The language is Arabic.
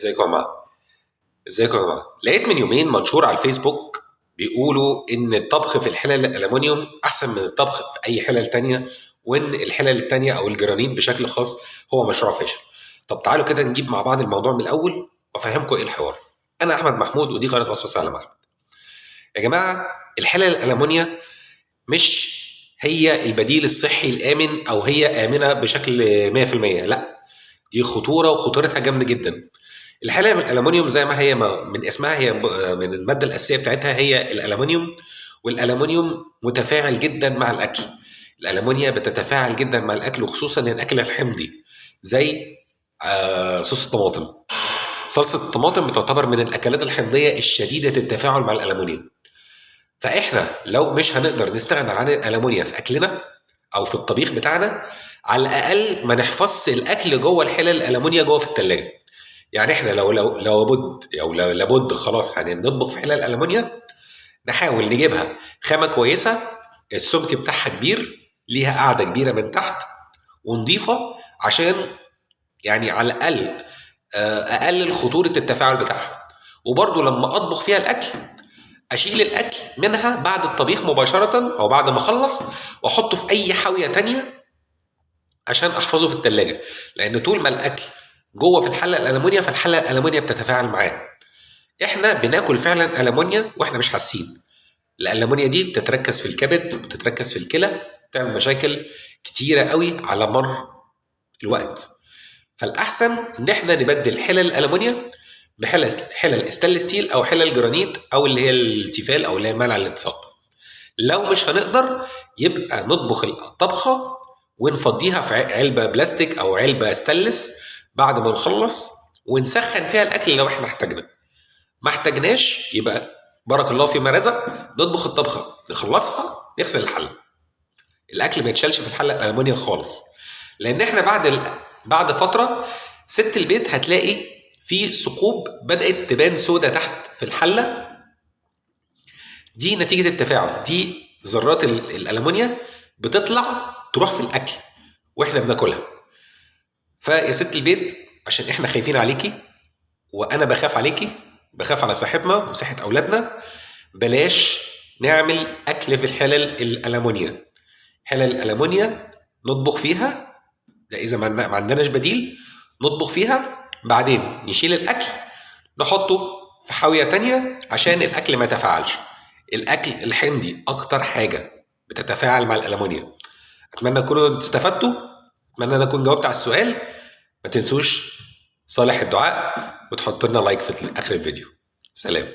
ازيكم يا جماعه. لقيت من يومين منشور على الفيسبوك بيقولوا ان الطبخ في الحلل الالومنيوم احسن من الطبخ في اي حلل تانية، وان الحلل التانية او الجرانيت بشكل خاص هو مشروع فاشل. طب تعالوا كده نجيب مع بعض الموضوع من الاول وافهمكم ايه الحوار. انا احمد محمود ودي قناه وصفه سهله مع احمد. يا جماعه، الحلل الالومنيا مش هي البديل الصحي الامن او هي امنه بشكل 100%، لا، دي خطوره وخطورتها جامده جدا. الحلقه من الالومنيوم زي ما هي من اسمها، هي من الماده الاساسيه بتاعتها هي الالومنيوم، والالومنيوم متفاعل جدا مع الاكل. الالومنيا بتتفاعل جدا مع الاكل، وخصوصا الاكل الحمضي زي صوص الطماطم. صلصه الطماطم بتعتبر من الاكلات الحمضيه الشديده التفاعل مع الالومنيوم. فاحنا لو مش هنقدر نستغنى عن الالومنيا في اكلنا او في الطبيخ بتاعنا، على الاقل ما نحفظش الاكل جوه الحلل الالومنيا جوه في الثلاجه. يعني احنا لو لابد خلاص هنطبخ في حلال الالومنيا، نحاول نجيبها خامه كويسه، السمك بتاعها كبير، ليها قاعده كبيره من تحت ونضيفه، عشان يعني على الاقل اقلل خطوره التفاعل بتاعها. وبرضو لما اطبخ فيها الاكل، اشيل الاكل منها بعد الطبيخ مباشره او بعد ما اخلص، واحطه في اي حاويه تانية عشان احفظه في الثلاجه. لان طول ما الاكل جوه في الحله الالومنيا، فالحله الالومنيا بتتفاعل معاه. احنا بناكل فعلا الومنيا واحنا مش حاسين. الالومنيا دي بتتركز في الكبد، بتتركز في الكلى، بتعمل مشاكل كتيره قوي على مر الوقت. فالاحسن ان احنا نبدل حلل الالومنيا بحلل استانلس ستيل او حلل جرانيت او اللي هي التيفال او اللي هي منع الاتصال. لو مش هنقدر، يبقى نطبخ الطبخه ونفضيها في علبه بلاستيك او علبه ستانلس بعد ما نخلص، ونسخن فيها الاكل لو احنا احتاجنا. ما احتاجناش، يبقى بارك الله فيما رزق، نطبخ الطبخه، نخلصها، نغسل الحله. الاكل ما يتشالش في الحله الالومنيا خالص، لان احنا بعد فتره ست البيت هتلاقي في ثقوب بدات تبان سودة تحت في الحله. دي نتيجه التفاعل، دي ذرات الالومنيا بتطلع تروح في الاكل واحنا بناكلها. فيا ست البيت، عشان احنا خايفين عليكي وانا بخاف عليكي، بخاف على صحتنا وصحه اولادنا، بلاش نعمل اكل في الحلل الالومنيا. حلل الالومنيا نطبخ فيها، ده اذا ما عندناش بديل، نطبخ فيها، بعدين نشيل الاكل نحطه في حاويه تانية عشان الاكل ما يتفاعلش. الاكل الحمضي اكتر حاجه بتتفاعل مع الالومنيا. اتمنى تكونوا استفدتوا، اتمنى ان اكون جاوبت على السؤال. ما تنسوش صالح الدعاء وتحطوا لنا لايك في اخر الفيديو. سلام.